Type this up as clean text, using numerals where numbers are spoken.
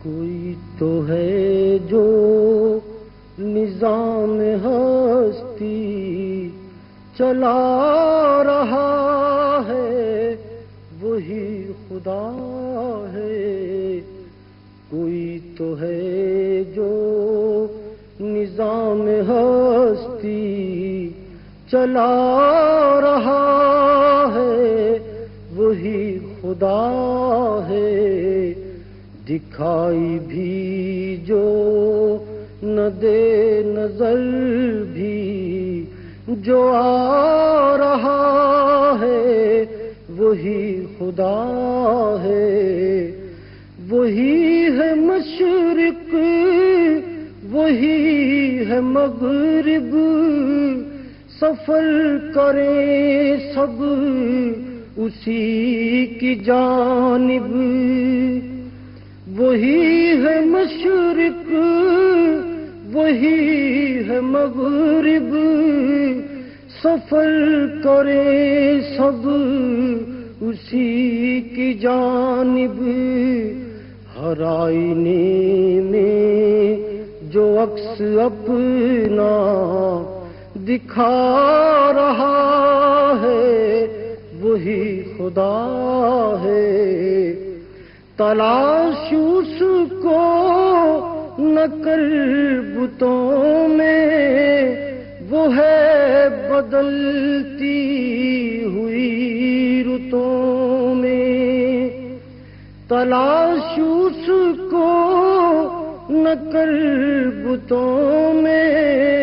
کوئی تو ہے جو نظام ہستی چلا رہا ہے، وہی خدا ہے۔ کوئی تو ہے جو نظام ہستی چلا رہا ہے، وہی خدا ہے۔ دکھائی بھی جو نہ دے نظر بھی جو آ رہا ہے، وہی خدا ہے۔ وہی ہے مشرق، وہی ہے مغرب، سفر کریں سب اسی کی جانب۔ وہی ہے مشرق، وہی ہے مغرب، سفر کریں سب اسی کی جانب۔ ہر آئینے میں جو عکس اپنا دکھا رہا ہے، وہی خدا ہے۔ تلاش اس کو نہ کر بتوں میں، وہ ہے بدلتی ہوئی رتوں میں۔ تلاش اس کو نہ کر بتوں میں،